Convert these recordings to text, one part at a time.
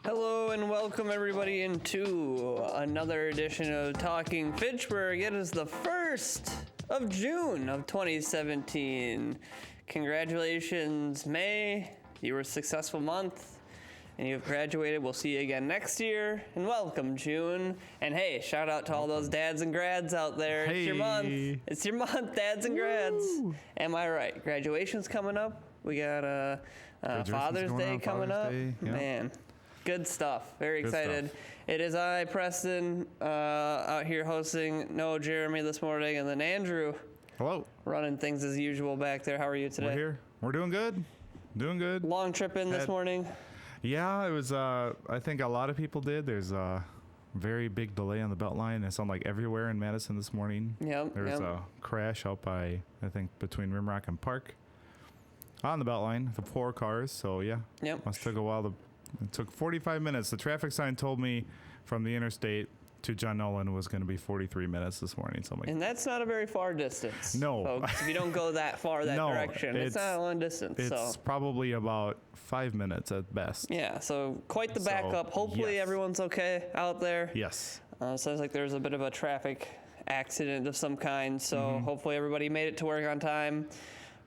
Hello and welcome everybody into another edition of Talking Fitchburg. It is the 1st of June of 2017. Congratulations, May. You were a successful month and you've graduated. We'll see you again next year. And welcome, June. And hey, shout out to all those dads and grads out there. Hey. It's your month. It's your month, dads and grads. Woo. Am I right? Graduation's coming up. We got Father's Day coming up. Yep. Man. Good stuff. Very Good excited. stuff. It is I, Preston, out here hosting. No, Jeremy this morning, and then Andrew Hello. running things as usual back there. How are you today? We're here. We're doing good. Doing good. Long trip in this morning. Yeah, it was. I think a lot of people did. There's a very big delay on the Beltline. It's on like everywhere in Madison this morning. Yep. There's a crash out by, I think, between Rimrock and Park on the Beltline. The 4 cars. So yeah. Yep. Must took a while. It took 45 minutes. The traffic sign told me from the interstate to John Nolan was going to be 43 minutes this morning. So I'm like, And that's not a very far distance. No. Folks. If you don't go that far that No, direction, it's not a long distance. It's probably about 5 minutes at best. Yeah, so quite the So, backup. Hopefully yes. everyone's okay out there. Yes. Sounds like there's a bit of a traffic accident of some kind, so hopefully everybody made it to work on time,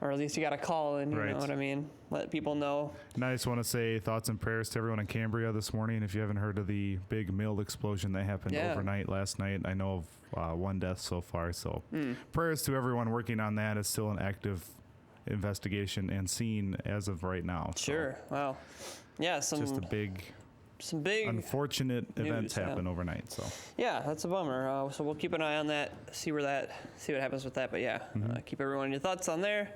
or at least you got a call in, you Right. know what I mean? Let people know. And I just want to say thoughts and prayers to everyone in Cambria this morning. If you haven't heard of the big mill explosion that happened overnight last night, I know of 1 death so far. So prayers to everyone working on that. It's still an active investigation and scene as of right now. So Sure. Wow. Yeah, some just a big, big unfortunate events yeah. happen overnight. So Yeah, that's a bummer. So we'll keep an eye on that, see what happens with that. But yeah, keep everyone your thoughts on there.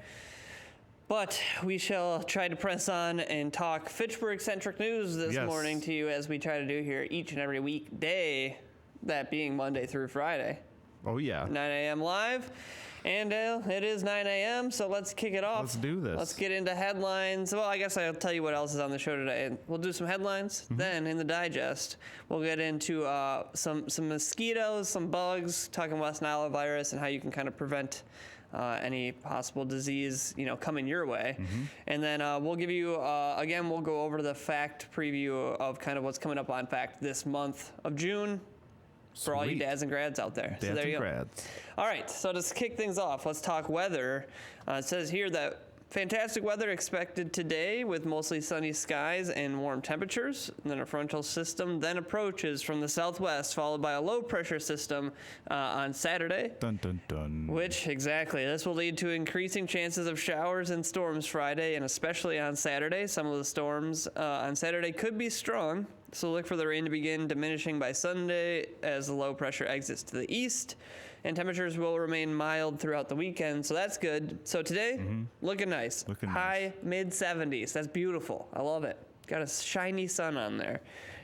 But we shall try to press on and talk Fitchburg-centric news this Yes. morning to you, as we try to do here each and every weekday, that being Monday through Friday. oh yeah, 9 a.m. live. And it is 9 a.m., so let's kick it off. Let's do this. Let's get into headlines. Well, I guess I'll tell you what else is on the show today. We'll do some headlines. Then, in the digest, we'll get into some mosquitoes, some bugs, talking West Nile virus and how you can kind of prevent any possible disease, coming your way. And then we'll give you, again, we'll go over the fact preview of kind of what's coming up on Fact this month of June. For all you Sweet. dads and grads out there. Dads so there you and go. grads. All right, so to kick things off, let's talk weather. It says here that fantastic weather expected today with mostly sunny skies and warm temperatures. And then a frontal system then approaches from the southwest, followed by a low pressure system on Saturday. Dun dun dun. Which, exactly, this will lead to increasing chances of showers and storms Friday, and especially on Saturday. Some of the storms on Saturday could be strong, so look for the rain to begin diminishing by Sunday as the low pressure exits to the east, and temperatures will remain mild throughout the weekend, so that's good. So today, looking nice. Looking High mid-70s. That's beautiful. I love it. Got a shiny sun on there.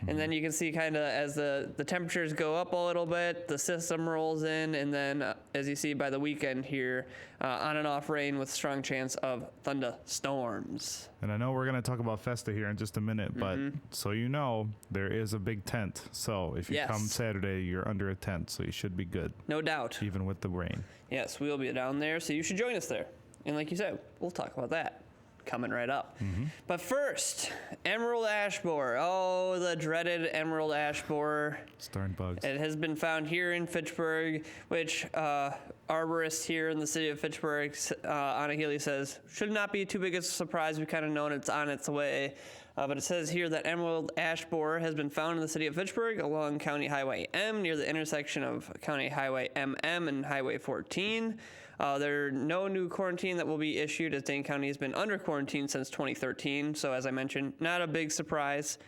And then you can see kind of as the temperatures go up a little bit, the system rolls in, and then as you see by the weekend here, on and off rain with strong chance of thunderstorms. And I know we're going to talk about Festa here in just a minute, but so you know, there is a big tent. So if you Yes. come Saturday, you're under a tent, so you should be good, No doubt. even with the rain. Yes, we'll be down there, so you should join us there. And like you said, we'll talk about that coming right up. But first, emerald ash borer. Oh, the dreaded emerald ash borer. Starring bugs. It has been found here in Fitchburg, which arborist here in the city of Fitchburg, Anna Healy, says should not be too big a surprise. We've kind of known it's on its way. But it says here that emerald ash borer has been found in the city of Fitchburg along County Highway M near the intersection of County Highway MM and Highway 14. There are no new quarantine that will be issued, as Dane County has been under quarantine since 2013. So as I mentioned, not a big surprise.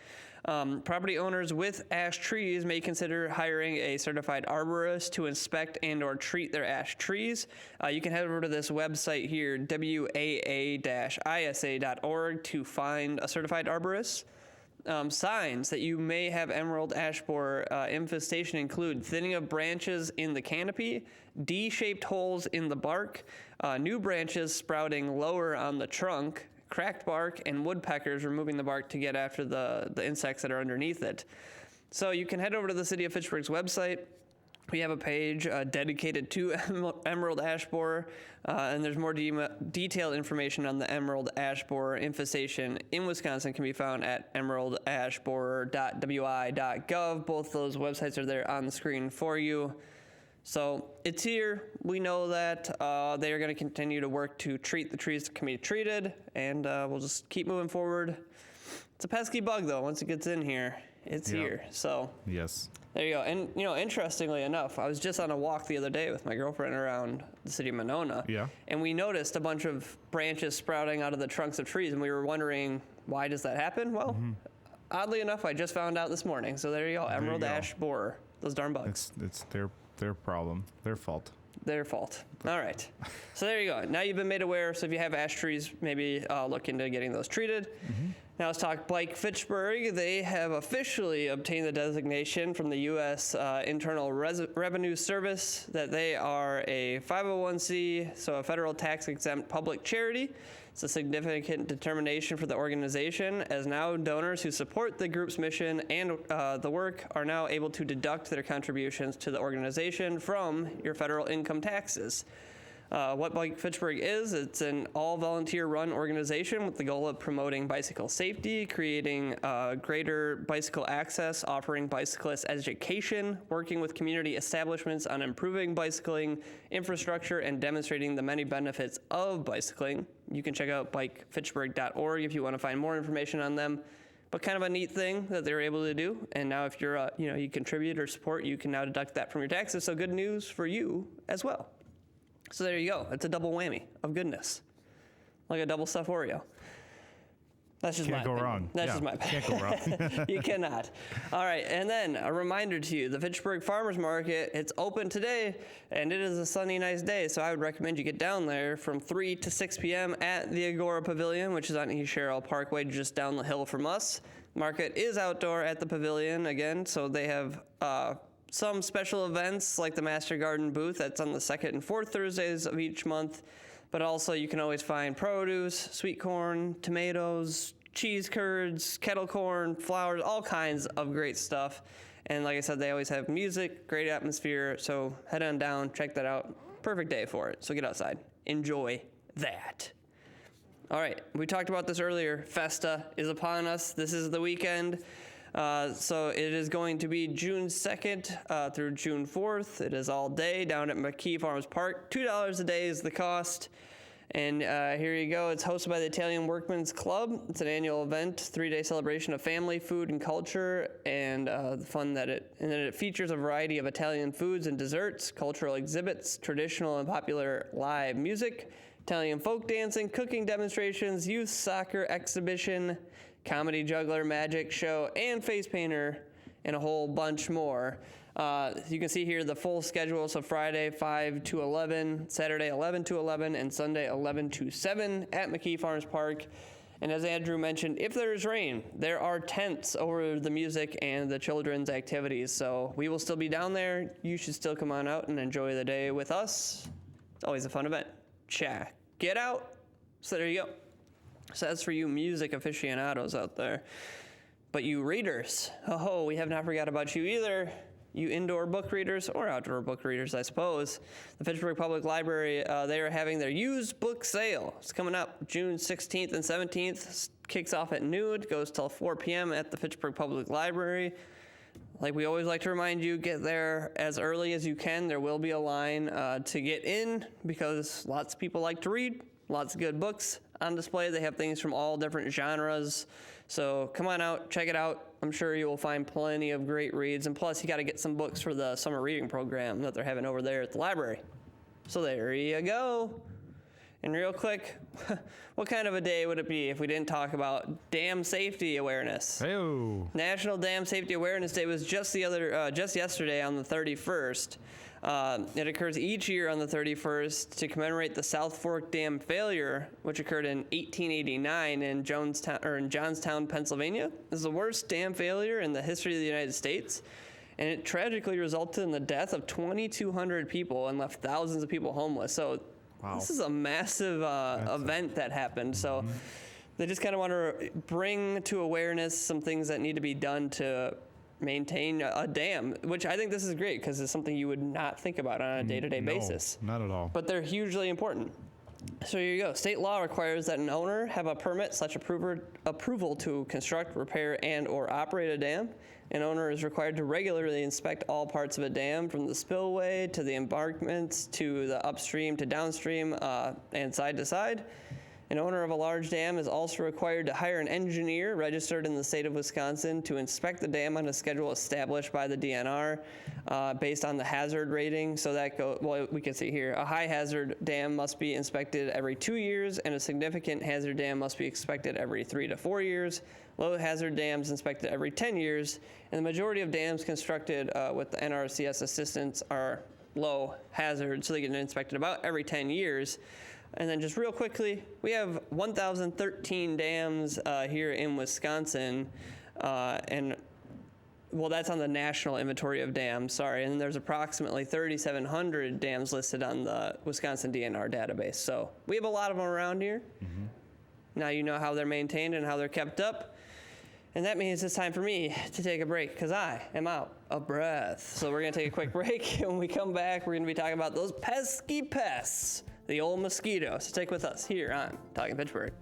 Property owners with ash trees may consider hiring a certified arborist to inspect and or treat their ash trees. You can head over to this website here, waa-isa.org, to find a certified arborist. Signs that you may have emerald ash borer infestation include thinning of branches in the canopy, D-shaped holes in the bark, new branches sprouting lower on the trunk, cracked bark, and woodpeckers removing the bark to get after the insects that are underneath it. So you can head over to the City of Fitchburg's website. We have a page dedicated to emerald ash borer, and there's more detailed information on the emerald ash borer infestation in Wisconsin can be found at emeraldashborer.wi.gov. Both those websites are there on the screen for you. So it's here. We know that they are going to continue to work to treat the trees that can be treated, and we'll just keep moving forward. It's a pesky bug, though. Once it gets in here, it's here. So yes. There you go. And, interestingly enough, I was just on a walk the other day with my girlfriend around the city of Monona. Yeah. And we noticed a bunch of branches sprouting out of the trunks of trees, and we were wondering, why does that happen? Well, oddly enough, I just found out this morning. So there you go. Emerald ash borer. Those darn bugs. It's their problem. Their fault. Their fault. All right. So there you go. Now you've been made aware. So if you have ash trees, maybe look into getting those treated. Now let's talk Bike Fitchburg. They have officially obtained the designation from the U.S. Internal Revenue Service that they are a 501c, so a federal tax-exempt public charity. It's a significant determination for the organization, as now donors who support the group's mission and the work are now able to deduct their contributions to the organization from your federal income taxes. What Bike Fitchburg is, it's an all-volunteer run organization with the goal of promoting bicycle safety, creating greater bicycle access, offering bicyclist education, working with community establishments on improving bicycling infrastructure, and demonstrating the many benefits of bicycling. You can check out bikefitchburg.org if you want to find more information on them. But kind of a neat thing that they're able to do. And now if you're, you contribute or support, you can now deduct that from your taxes. So good news for you as well. So there you go. It's a double whammy of goodness, like a double stuffed Oreo. That's just Can't my go opinion. wrong. That's just my opinion. Can't go wrong. You cannot. All right, and then a reminder to you, the Fitchburg Farmers Market, it's open today, and it is a sunny, nice day, so I would recommend you get down there from 3 to 6 p.m. at the Agora Pavilion, which is on East Sherrill Parkway, just down the hill from us. Market is outdoor at the pavilion again, so they have some special events like the Master Garden booth that's on the second and fourth Thursdays of each month, but also you can always find produce, sweet corn, tomatoes, cheese curds, kettle corn, flowers, all kinds of great stuff. And like I said, they always have music, great atmosphere, so head on down, check that out. Perfect day for it, so get outside. Enjoy that. All right, we talked about this earlier. Festa is upon us. This is the weekend. So it is going to be June 2nd through June 4th. It is all day down at McKee Farms Park. $2 a day is the cost. And here you go. It's hosted by the Italian Workmen's Club. It's an annual event, 3-day celebration of family, food, and culture, and the fun that it features a variety of Italian foods and desserts, cultural exhibits, traditional and popular live music, Italian folk dancing, cooking demonstrations, youth soccer exhibition, comedy juggler, magic show, and face painter, and a whole bunch more. You can see here the full schedule. So Friday 5 to 11, Saturday 11 to 11, and Sunday 11 to 7 at McKee Farms Park. And as Andrew mentioned, if there is rain, there are tents over the music and the children's activities. So we will still be down there. You should still come on out and enjoy the day with us. It's always a fun event. Check it out. So there you go. So that's for you music aficionados out there. But you readers, we have not forgot about you either. You indoor book readers, or outdoor book readers, I suppose. The Fitchburg Public Library, they are having their used book sale. It's coming up June 16th and 17th. Kicks off at noon, goes till 4 p.m. at the Fitchburg Public Library. Like we always like to remind you, get there as early as you can. There will be a line to get in because lots of people like to read. Lots of good books on display. They have things from all different genres. So come on out, check it out. I'm sure you will find plenty of great reads. And plus, you got to get some books for the summer reading program that they're having over there at the library. So there you go. And real quick, what kind of a day would it be if we didn't talk about dam safety awareness? Hey-o. National Dam Safety Awareness Day was just yesterday on the 31st. It occurs each year on the 31st to commemorate the South Fork Dam failure, which occurred in 1889 in Johnstown, Pennsylvania. This is the worst dam failure in the history of the United States, and it tragically resulted in the death of 2,200 people and left thousands of people homeless. So This is a massive event that happened. So they just kind of want to bring to awareness some things that need to be done to maintain a dam, which I think this is great because it's something you would not think about on a day-to-day basis. Not at all. But they're hugely important. So here you go. State law requires that an owner have a permit/approval to construct, repair, and/or operate a dam. An owner is required to regularly inspect all parts of a dam, from the spillway to the embankments to the upstream to downstream and side to side. An owner of a large dam is also required to hire an engineer registered in the state of Wisconsin to inspect the dam on a schedule established by the DNR based on the hazard rating. So we can see here, a high hazard dam must be inspected every 2 years, and a significant hazard dam must be inspected every 3 to 4 years. Low hazard dams inspected every 10 years, and the majority of dams constructed with the NRCS assistance are low hazard, so they get inspected about every 10 years. And then just real quickly, we have 1,013 dams here in Wisconsin, and well, that's on the national inventory of dams, sorry. And there's approximately 3,700 dams listed on the Wisconsin DNR database. So we have a lot of them around here. Mm-hmm. Now you know how they're maintained and how they're kept up. And that means it's time for me to take a break because I am out of breath. So we're going to take a quick break. And when we come back, we're going to be talking about those pesky pests, the old mosquitoes. So stick with us here on Talking Pittsburgh.